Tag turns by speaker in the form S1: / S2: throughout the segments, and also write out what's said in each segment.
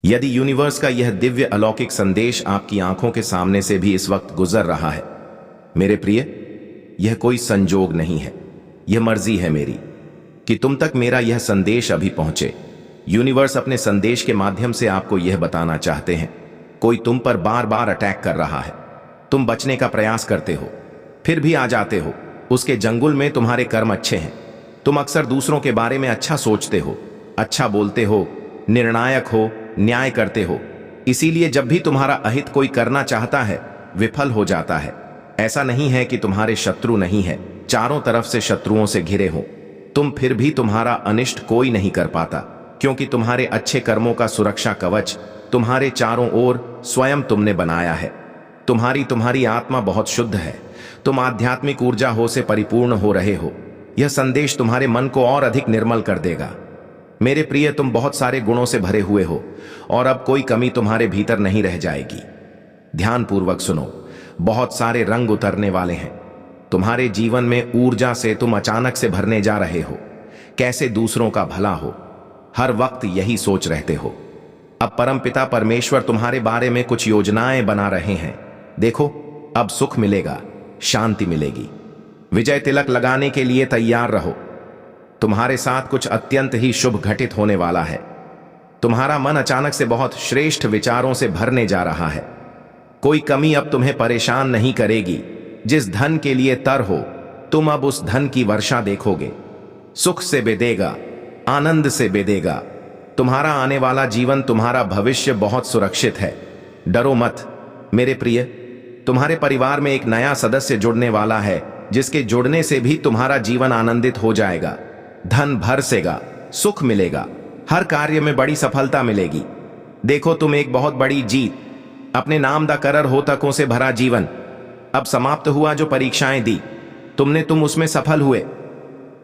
S1: यदि यूनिवर्स का यह दिव्य अलौकिक संदेश आपकी आंखों के सामने से भी इस वक्त गुजर रहा है, मेरे प्रिय, यह कोई संजोग नहीं है, यह मर्जी है मेरी कि तुम तक मेरा यह संदेश अभी पहुंचे। यूनिवर्स अपने संदेश के माध्यम से आपको यह बताना चाहते हैं, कोई तुम पर बार बार अटैक कर रहा है। तुम बचने का प्रयास करते हो, फिर भी आ जाते हो। उसके जंगल में तुम्हारे कर्म अच्छे हैं। तुम अक्सर दूसरों के बारे में अच्छा सोचते हो, अच्छा बोलते हो, निर्णायक हो, न्याय करते हो। इसीलिए जब भी तुम्हारा अहित कोई करना चाहता है, विफल हो जाता है। ऐसा नहीं है कि तुम्हारे शत्रु नहीं है, चारों तरफ से शत्रुओं से घिरे हो तुम, फिर भी तुम्हारा अनिष्ट कोई नहीं कर पाता, क्योंकि तुम्हारे अच्छे कर्मों का सुरक्षा कवच तुम्हारे चारों ओर स्वयं तुमने बनाया है। तुम्हारी आत्मा बहुत शुद्ध है। तुम आध्यात्मिक ऊर्जा हो से परिपूर्ण हो रहे हो। यह संदेश तुम्हारे मन को और अधिक निर्मल कर देगा। मेरे प्रिय, तुम बहुत सारे गुणों से भरे हुए हो और अब कोई कमी तुम्हारे भीतर नहीं रह जाएगी। ध्यानपूर्वक सुनो, बहुत सारे रंग उतरने वाले हैं। तुम्हारे जीवन में ऊर्जा से तुम अचानक से भरने जा रहे हो। कैसे दूसरों का भला हो, हर वक्त यही सोच रहते हो। अब परमपिता परमेश्वर तुम्हारे बारे में कुछ योजनाएं बना रहे हैं। देखो, अब सुख मिलेगा, शांति मिलेगी। विजय तिलक लगाने के लिए तैयार रहो। तुम्हारे साथ कुछ अत्यंत ही शुभ घटित होने वाला है। तुम्हारा मन अचानक से बहुत श्रेष्ठ विचारों से भरने जा रहा है। कोई कमी अब तुम्हें परेशान नहीं करेगी। जिस धन के लिए तर हो, तुम अब उस धन की वर्षा देखोगे। सुख से बेदेगा, आनंद से बेदेगा। तुम्हारा आने वाला जीवन, तुम्हारा भविष्य बहुत सुरक्षित है। डरो मत मेरे प्रिय। तुम्हारे परिवार में एक नया सदस्य जुड़ने वाला है, जिसके जुड़ने से भी तुम्हारा जीवन आनंदित हो जाएगा। धन बरसेगा, सुख मिलेगा, हर कार्य में बड़ी सफलता मिलेगी। देखो, तुम एक बहुत बड़ी जीत, अपने नाम दा करर हो तकों से भरा जीवन अब समाप्त हुआ। जो परीक्षाएं दी तुम उसमें सफल हुए।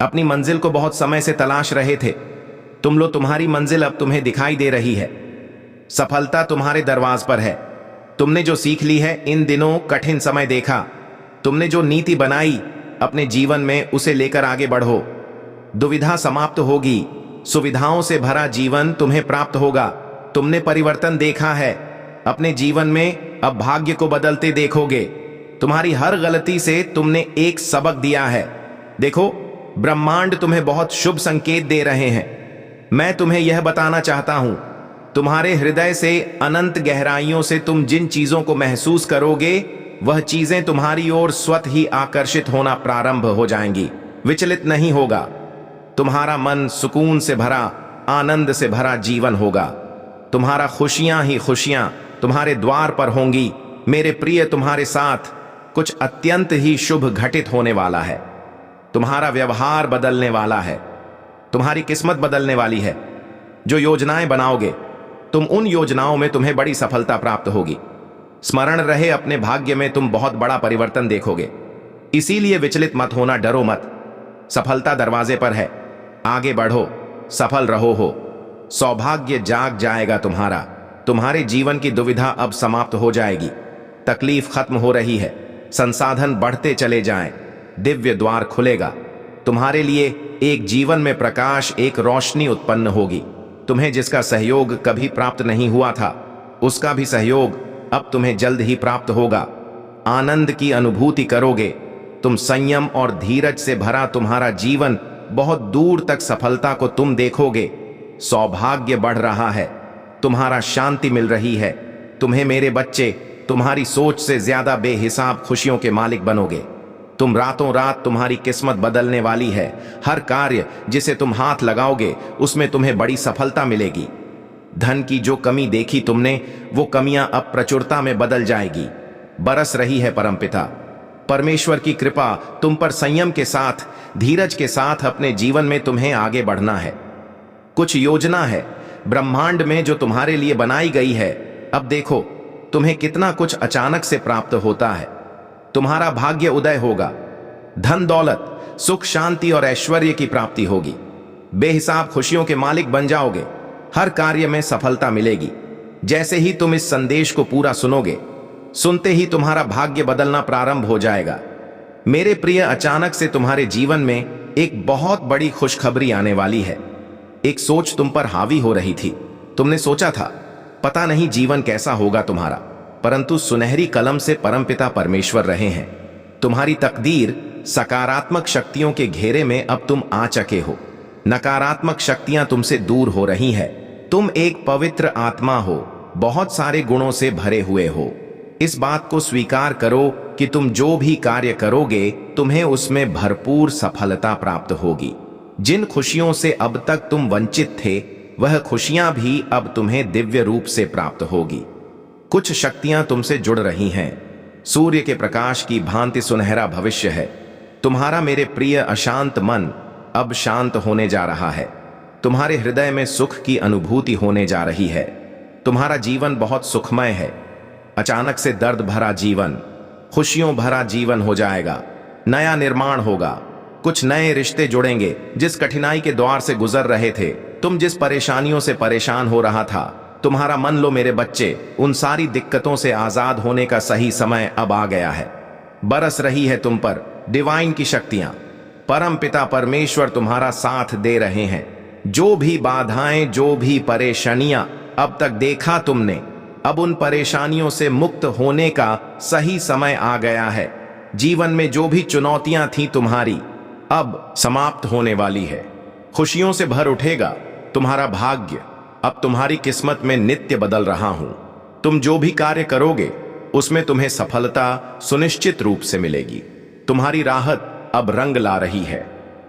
S1: अपनी मंजिल को बहुत समय से तलाश रहे थे, तुम्हारी मंजिल अब तुम्हें दिखाई दे रही है। सफलता तुम्हारे दरवाज पर है। तुमने जो सीख ली है, इन दिनों कठिन समय देखा, तुमने जो नीति बनाई अपने जीवन में, उसे लेकर आगे बढ़ो। दुविधा समाप्त होगी, सुविधाओं से भरा जीवन तुम्हें प्राप्त होगा। तुमने परिवर्तन देखा है अपने जीवन में, अब भाग्य को बदलते देखोगे। तुम्हारी हर गलती से तुमने एक सबक दिया है। देखो, ब्रह्मांड तुम्हें बहुत शुभ संकेत दे रहे हैं। मैं तुम्हें यह बताना चाहता हूं, तुम्हारे हृदय से अनंत गहराइयों से तुम जिन चीजों को महसूस करोगे, वह चीजें तुम्हारी ओर स्वतः ही आकर्षित होना प्रारंभ हो जाएंगी। विचलित नहीं होगा। तुम्हारा मन सुकून से भरा, आनंद से भरा जीवन होगा। तुम्हारा खुशियां ही खुशियां तुम्हारे द्वार पर होंगी। मेरे प्रिय, तुम्हारे साथ कुछ अत्यंत ही शुभ घटित होने वाला है। तुम्हारा व्यवहार बदलने वाला है। तुम्हारी किस्मत बदलने वाली है। जो योजनाएं बनाओगे, तुम उन योजनाओं में तुम्हें बड़ी सफलता प्राप्त होगी। स्मरण रहे, अपने भाग्य में तुम बहुत बड़ा परिवर्तन देखोगे। इसीलिए विचलित मत होना, डरो मत। सफलता दरवाजे पर है। आगे बढ़ो, सफल रहो हो। सौभाग्य जाग जाएगा तुम्हारा। तुम्हारे जीवन की दुविधा अब समाप्त हो जाएगी। तकलीफ खत्म हो रही है। संसाधन बढ़ते चले जाएं। दिव्य द्वार खुलेगा। तुम्हारे लिए एक जीवन में प्रकाश, एक रोशनी उत्पन्न होगी। तुम्हें जिसका सहयोग कभी प्राप्त नहीं हुआ था, उसका भी सहयोग अब तुम्हें जल्द ही प्राप्त होगा। आनंद की अनुभूति करोगे। तुम संयम और धीरज से भरा तुम्हारा जीवन, बहुत दूर तक सफलता को तुम देखोगे। सौभाग्य बढ़ रहा है। तुम्हारा शांति मिल रही है। तुम्हें मेरे बच्चे, तुम्हारी सोच से ज्यादा बेहिसाब खुशियों के मालिक बनोगे। तुम रातों रात, तुम्हारी किस्मत बदलने वाली है। हर कार्य जिसे तुम हाथ लगाओगे, उसमें तुम्हें बड़ी सफलता मिलेगी। धन की जो कमी देखी तुमने, वो कमियां अब प्रचुरता में बदल जाएगी। बरस रही है परमपिता परमेश्वर की कृपा तुम पर। संयम के साथ, धीरज के साथ अपने जीवन में तुम्हें आगे बढ़ना है। कुछ योजना है ब्रह्मांड में जो तुम्हारे लिए बनाई गई है। अब देखो, तुम्हें कितना कुछ अचानक से प्राप्त होता है। तुम्हारा भाग्य उदय होगा। धन दौलत, सुख शांति और ऐश्वर्य की प्राप्ति होगी। बेहिसाब खुशियों के मालिक बन जाओगे। हर कार्य में सफलता मिलेगी। जैसे ही तुम इस संदेश को पूरा सुनोगे, सुनते ही तुम्हारा भाग्य बदलना प्रारंभ हो जाएगा। मेरे प्रिय, अचानक से तुम्हारे जीवन में एक बहुत बड़ी खुशखबरी आने वाली है। एक सोच तुम पर हावी हो रही थी। तुमने सोचा था पता नहीं जीवन कैसा होगा तुम्हारा, परंतु सुनहरी कलम से परमपिता परमेश्वर रहे हैं। तुम्हारी तकदीर सकारात्मक शक्तियों के घेरे में अब तुम आ चके हो। नकारात्मक शक्तियां तुमसे दूर हो रही है। तुम एक पवित्र आत्मा हो, बहुत सारे गुणों से भरे हुए हो। इस बात को स्वीकार करो कि तुम जो भी कार्य करोगे तुम्हें उसमें भरपूर सफलता प्राप्त होगी। जिन खुशियों से अब तक तुम वंचित थे, वह खुशियां भी अब तुम्हें दिव्य रूप से प्राप्त होगी। कुछ शक्तियां तुमसे जुड़ रही हैं। सूर्य के प्रकाश की भांति सुनहरा भविष्य है। तुम्हारा मेरे प्रिय अशांत मन अब शांत होने जा रहा है। तुम्हारे हृदय में सुख की अनुभूति होने जा रही है। तुम्हारा जीवन बहुत सुखमय है। अचानक से दर्द भरा जीवन खुशियों भरा जीवन हो जाएगा। नया निर्माण होगा। कुछ नए रिश्ते जुड़ेंगे। जिस कठिनाई के द्वार से गुजर रहे थे, तुम जिस परेशानियों से परेशान हो रहा था, तुम्हारा मन लो मेरे बच्चे, उन सारी दिक्कतों से आजाद होने का सही समय अब आ गया है। बरस रही है तुम पर डिवाइन की शक्तियां। परम पिता परमेश्वर तुम्हारा साथ दे रहे हैं। जो भी बाधाएं, जो भी परेशानियां अब तक देखा तुमने, अब उन परेशानियों से मुक्त होने का सही समय आ गया है। जीवन में जो भी चुनौतियां थी तुम्हारी, अब समाप्त होने वाली है। खुशियों से भर उठेगा तुम्हारा भाग्य। अब तुम्हारी किस्मत में नित्य बदल रहा हूं। तुम जो भी कार्य करोगे उसमें तुम्हें सफलता सुनिश्चित रूप से मिलेगी। तुम्हारी राहत अब रंग ला रही है।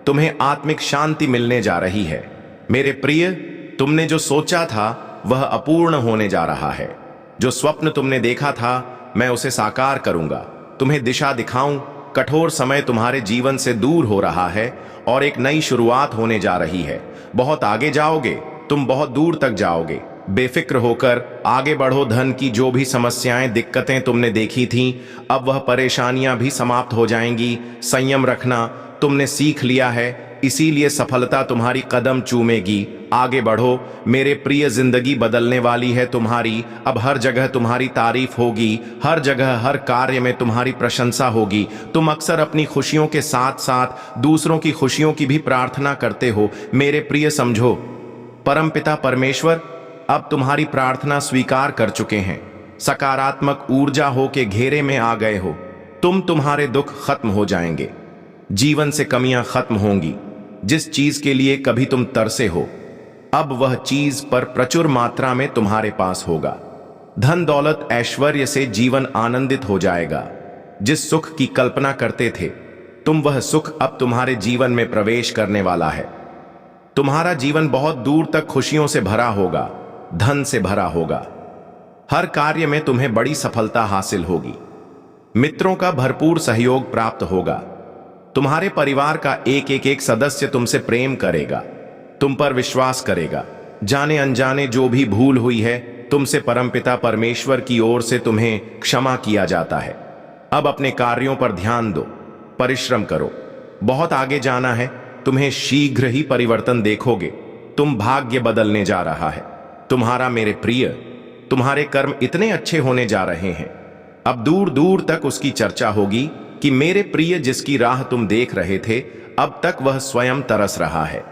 S1: तुम्हें आत्मिक शांति मिलने जा रही है। मेरे प्रिय, तुमने जो सोचा था वह अपूर्ण होने जा रहा है। जो स्वप्न तुमने देखा था, मैं उसे साकार करूंगा। तुम्हें दिशा दिखाऊं। कठोर समय तुम्हारे जीवन से दूर हो रहा है और एक नई शुरुआत होने जा रही है। बहुत आगे जाओगे, तुम बहुत दूर तक जाओगे। बेफिक्र होकर आगे बढ़ो। धन की जो भी समस्याएं, दिक्कतें तुमने देखी थीं, अब वह परेशानियां भी समाप्त हो जाएंगी। संयम रखना तुमने सीख लिया है, इसीलिए सफलता तुम्हारी कदम चूमेगी। आगे बढ़ो मेरे प्रिय, जिंदगी बदलने वाली है तुम्हारी। अब हर जगह तुम्हारी तारीफ होगी। हर जगह, हर कार्य में तुम्हारी प्रशंसा होगी। तुम अक्सर अपनी खुशियों के साथ साथ दूसरों की खुशियों की भी प्रार्थना करते हो। मेरे प्रिय, समझो, परमपिता परमेश्वर अब तुम्हारी प्रार्थना स्वीकार कर चुके हैं। सकारात्मक ऊर्जा हो के घेरे में आ गए हो। तुम्हारे दुख खत्म हो जाएंगे। जीवन से कमियां खत्म होंगी। जिस चीज के लिए कभी तुम तरसे हो, अब वह चीज पर प्रचुर मात्रा में तुम्हारे पास होगा। धन दौलत ऐश्वर्य से जीवन आनंदित हो जाएगा। जिस सुख की कल्पना करते थे तुम, वह सुख अब तुम्हारे जीवन में प्रवेश करने वाला है। तुम्हारा जीवन बहुत दूर तक खुशियों से भरा होगा, धन से भरा होगा। हर कार्य में तुम्हें बड़ी सफलता हासिल होगी। मित्रों का भरपूर सहयोग प्राप्त होगा। तुम्हारे परिवार का एक सदस्य तुमसे प्रेम करेगा, तुम पर विश्वास करेगा। जाने अनजाने जो भी भूल हुई है तुमसे, परमपिता परमेश्वर की ओर से तुम्हें क्षमा किया जाता है। अब अपने कार्यों पर ध्यान दो, परिश्रम करो। बहुत आगे जाना है। तुम्हें शीघ्र ही परिवर्तन देखोगे। तुम भाग्य बदलने जा रहा है। तुम्हारा मेरे प्रिय, तुम्हारे कर्म इतने अच्छे होने जा रहे हैं, अब दूर दूर तक उसकी चर्चा होगी कि मेरे प्रिय, जिसकी राह तुम देख रहे थे, अब तक वह स्वयं तरस रहा है।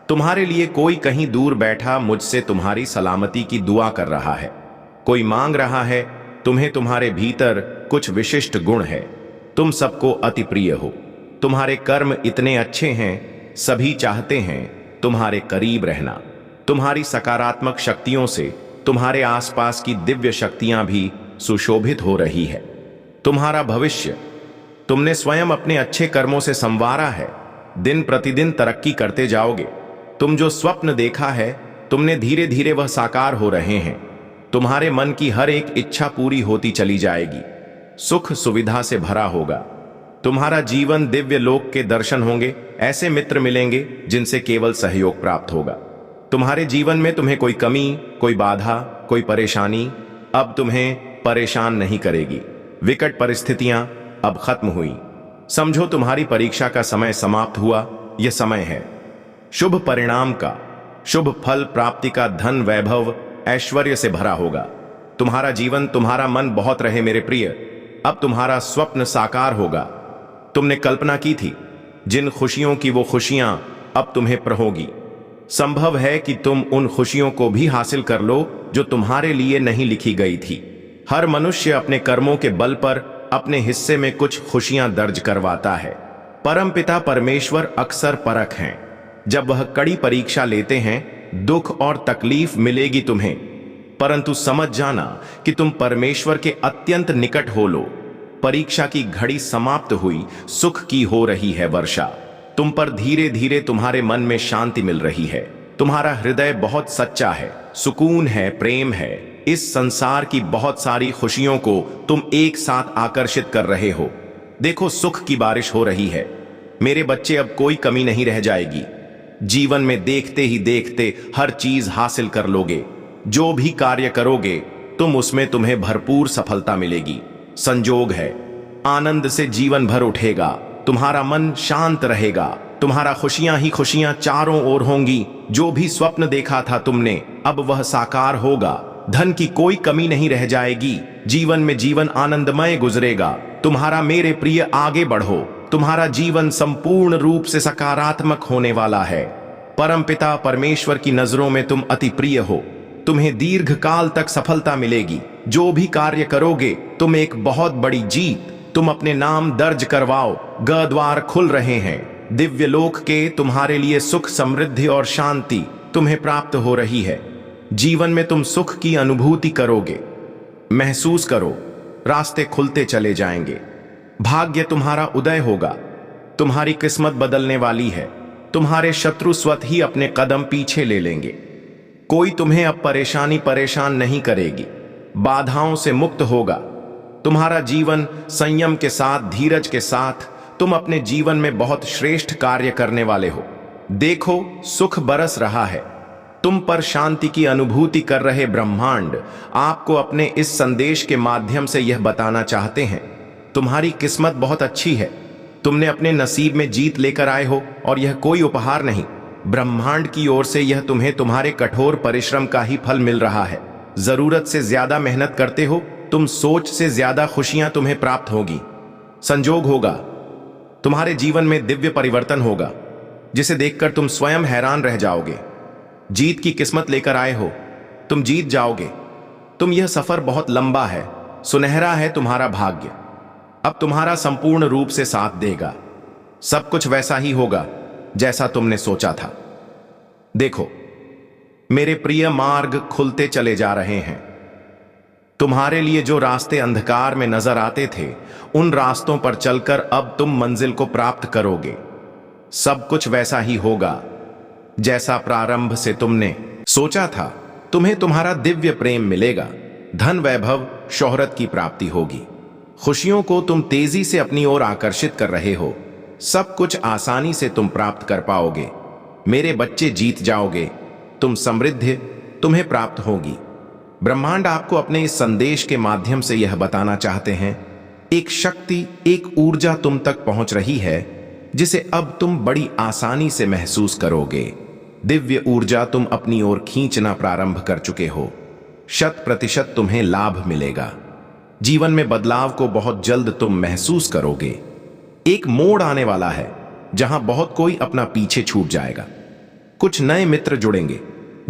S1: तुम्हारे लिए कोई कहीं दूर बैठा मुझसे तुम्हारी सलामती की दुआ कर रहा है। कोई मांग रहा है तुम्हें। तुम्हारे भीतर कुछ विशिष्ट गुण है। तुम सबको अति प्रिय हो। तुम्हारे कर्म इतने अच्छे हैं, सभी चाहते हैं तुम्हारे करीब रहना। तुम्हारी सकारात्मक शक्तियों से तुम्हारे आसपास की दिव्य शक्तियां भी सुशोभित हो रही है। तुम्हारा भविष्य तुमने स्वयं अपने अच्छे कर्मों से संवारा है। दिन प्रतिदिन तरक्की करते जाओगे। तुम जो स्वप्न देखा है तुमने, धीरे धीरे वह साकार हो रहे हैं। तुम्हारे मन की हर एक इच्छा पूरी होती चली जाएगी। सुख सुविधा से भरा होगा। तुम्हारा जीवन दिव्य लोक के दर्शन होंगे। ऐसे मित्र मिलेंगे जिनसे केवल सहयोग प्राप्त होगा। तुम्हारे जीवन में तुम्हें कोई कमी, कोई बाधा, कोई परेशानी अब तुम्हें परेशान नहीं करेगी। विकट परिस्थितियां अब खत्म हुई। समझो तुम्हारी परीक्षा का समय समाप्त हुआ। यह समय है शुभ परिणाम का, शुभ फल प्राप्ति का। धन, वैभव, ऐश्वर्य से भरा होगा। तुम्हारा जीवन, तुम्हारा मन बहुत रहे मेरे प्रिय। अब तुम्हारा स्वप्न साकार होगा। तुमने कल्पना की थी जिन खुशियों की, वो खुशियां अब तुम्हें प्रहोगी। संभव है कि तुम उन खुशियों को भी हासिल कर लो जो तुम्हारे लिए नहीं लिखी गई थी। हर मनुष्य अपने कर्मों के बल पर अपने हिस्से में कुछ खुशियां दर्ज करवाता है। परमपिता परमेश्वर अक्सर परख हैं। जब वह कड़ी परीक्षा लेते हैं, दुख और तकलीफ मिलेगी तुम्हें, परंतु समझ जाना कि तुम परमेश्वर के अत्यंत निकट हो लो। परीक्षा की घड़ी समाप्त हुई, सुख की हो रही है वर्षा। तुम पर धीरे धीरे तुम्हारे मन में शांति मिल रही है। तुम्हारा हृदय बहुत सच्चा है, सुकून है, प्रेम है। इस संसार की बहुत सारी खुशियों को तुम एक साथ आकर्षित कर रहे हो। देखो, सुख की बारिश हो रही है। मेरे बच्चे, अब कोई कमी नहीं रह जाएगी। जीवन में देखते ही देखते हर चीज हासिल कर लोगे। जो भी कार्य करोगे तुम उसमें तुम्हें भरपूर सफलता मिलेगी। संजोग है, आनंद से जीवन भर उठेगा। तुम्हारा मन शांत रहेगा। तुम्हारा खुशियां ही खुशियां चारों ओर होंगी। जो भी स्वप्न देखा था तुमने, अब वह साकार होगा। धन की कोई कमी नहीं रह जाएगी। जीवन में जीवन आनंदमय गुजरेगा। तुम्हारा मेरे प्रिय आगे बढ़ो। तुम्हारा जीवन संपूर्ण रूप से सकारात्मक होने वाला है। परमपिता परमेश्वर की नजरों में तुम अति प्रिय हो। तुम्हें दीर्घ काल तक सफलता मिलेगी। जो भी कार्य करोगे तुम एक बहुत बड़ी जीत तुम अपने नाम दर्ज करवाओ। द्वार खुल रहे हैं। दिव्य लोक के तुम्हारे लिए सुख, समृद्धि और शांति तुम्हें प्राप्त हो रही है। जीवन में तुम सुख की अनुभूति करोगे। महसूस करो, रास्ते खुलते चले जाएंगे। भाग्य तुम्हारा उदय होगा। तुम्हारी किस्मत बदलने वाली है। तुम्हारे शत्रु स्वतः ही अपने कदम पीछे ले लेंगे। कोई तुम्हें अब परेशान नहीं करेगी। बाधाओं से मुक्त होगा। तुम्हारा जीवन संयम के साथ, धीरज के साथ तुम अपने जीवन में बहुत श्रेष्ठ कार्य करने वाले हो। देखो, सुख बरस रहा है। तुम पर शांति की अनुभूति कर रहे ब्रह्मांड आपको अपने इस संदेश के माध्यम से यह बताना चाहते हैं, तुम्हारी किस्मत बहुत अच्छी है। तुमने अपने नसीब में जीत लेकर आए हो और यह कोई उपहार नहीं, ब्रह्मांड की ओर से यह तुम्हें तुम्हारे कठोर परिश्रम का ही फल मिल रहा है। जरूरत से ज्यादा मेहनत करते हो तुम, सोच से ज्यादा खुशियां तुम्हें प्राप्त होगी। संजोग होगा, तुम्हारे जीवन में दिव्य परिवर्तन होगा जिसे देखकर तुम स्वयं हैरान रह जाओगे। जीत की किस्मत लेकर आए हो, तुम जीत जाओगे। यह सफर बहुत लंबा है, सुनहरा है तुम्हारा भाग्य। अब तुम्हारा संपूर्ण रूप से साथ देगा। सब कुछ वैसा ही होगा जैसा तुमने सोचा था। देखो, मेरे प्रिय, मार्ग खुलते चले जा रहे हैं। तुम्हारे लिए जो रास्ते अंधकार में नजर आते थे, उन रास्तों पर चलकर अब तुम मंजिल को प्राप्त करोगे। सब कुछ वैसा ही होगा जैसा प्रारंभ से तुमने सोचा था। तुम्हें तुम्हारा दिव्य प्रेम मिलेगा। धन, वैभव, शोहरत की प्राप्ति होगी। खुशियों को तुम तेजी से अपनी ओर आकर्षित कर रहे हो। सब कुछ आसानी से तुम प्राप्त कर पाओगे। मेरे बच्चे, जीत जाओगे। तुम समृद्धि तुम्हें प्राप्त होगी। ब्रह्मांड आपको अपने इस संदेश के माध्यम से यह बताना चाहते हैं, एक शक्ति, एक ऊर्जा तुम तक पहुंच रही है जिसे अब तुम बड़ी आसानी से महसूस करोगे। दिव्य ऊर्जा तुम अपनी ओर खींचना प्रारंभ कर चुके हो। 100% तुम्हें लाभ मिलेगा। जीवन में बदलाव को बहुत जल्द तुम महसूस करोगे। एक मोड़ आने वाला है जहां बहुत कोई अपना पीछे छूट जाएगा। कुछ नए मित्र जुड़ेंगे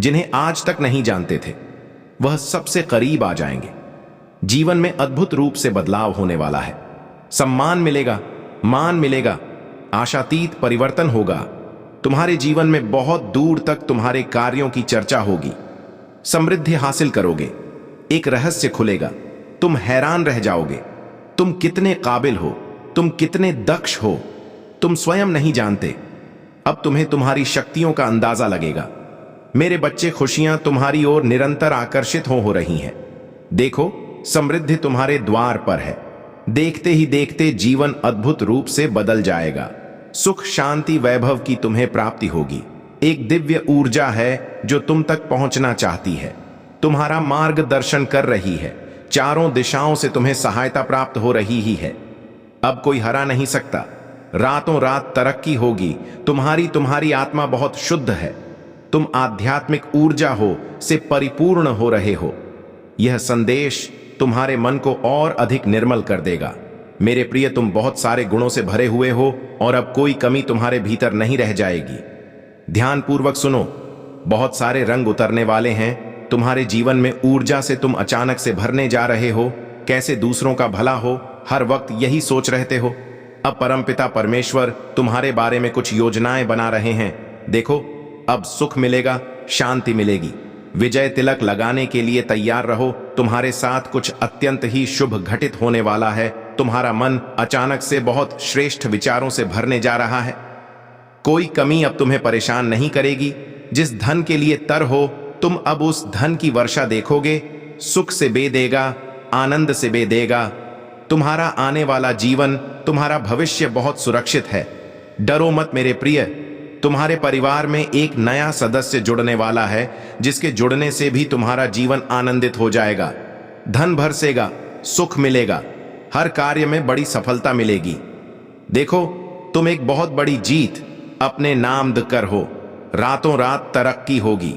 S1: जिन्हें आज तक नहीं जानते थे, वह सबसे करीब आ जाएंगे। जीवन में अद्भुत रूप से बदलाव होने वाला है। सम्मान मिलेगा, मान मिलेगा, आशातीत परिवर्तन होगा। तुम्हारे जीवन में बहुत दूर तक तुम्हारे कार्यों की चर्चा होगी। समृद्धि हासिल करोगे। एक रहस्य खुलेगा, तुम हैरान रह जाओगे। तुम कितने काबिल हो, तुम कितने दक्ष हो, तुम स्वयं नहीं जानते। अब तुम्हें तुम्हारी शक्तियों का अंदाजा लगेगा। मेरे बच्चे, खुशियां तुम्हारी ओर निरंतर आकर्षित हो रही हैं। देखो, समृद्धि तुम्हारे द्वार पर है। देखते ही देखते जीवन अद्भुत रूप से बदल जाएगा। सुख, शांति, वैभव की तुम्हें प्राप्ति होगी। एक दिव्य ऊर्जा है जो तुम तक पहुंचना चाहती है, तुम्हारा मार्गदर्शन कर रही है। चारों दिशाओं से तुम्हें सहायता प्राप्त हो रही ही है। अब कोई हरा नहीं सकता। रातों रात तरक्की होगी। तुम्हारी आत्मा बहुत शुद्ध है। तुम आध्यात्मिक ऊर्जा हो से परिपूर्ण हो रहे हो। यह संदेश तुम्हारे मन को और अधिक निर्मल कर देगा। मेरे प्रिय, तुम बहुत सारे गुणों से भरे हुए हो और अब कोई कमी तुम्हारे भीतर नहीं रह जाएगी। ध्यानपूर्वक सुनो, बहुत सारे रंग उतरने वाले हैं। तुम्हारे जीवन में ऊर्जा से तुम अचानक से भरने जा रहे हो, कैसे दूसरों का भला हो, हर वक्त यही सोच रहते हो। अब परमपिता परमेश्वर तुम्हारे बारे में कुछ योजनाएं बना रहे हैं। देखो, अब सुख मिलेगा, शांति मिलेगी। विजय तिलक लगाने के लिए तैयार रहो। तुम्हारे साथ कुछ अत्यंत ही शुभ घटित होने वाला है। तुम्हारा मन अचानक से बहुत श्रेष्ठ विचारों से भरने जा रहा है। कोई कमी अब तुम्हें परेशान नहीं करेगी। जिस धन के लिए तर हो, तुम अब उस धन की वर्षा देखोगे। सुख से बेदेगा, आनंद से बेदेगा। तुम्हारा आने वाला जीवन, तुम्हारा भविष्य बहुत सुरक्षित है। डरो मत मेरे प्रिय। तुम्हारे परिवार में एक नया सदस्य जुड़ने वाला है, जिसके जुड़ने से भी तुम्हारा जीवन आनंदित हो जाएगा। धन बरसेगा, सुख मिलेगा, हर कार्य में बड़ी सफलता मिलेगी। देखो, तुम एक बहुत बड़ी जीत अपने नाम कर हो। रातों रात तरक्की होगी।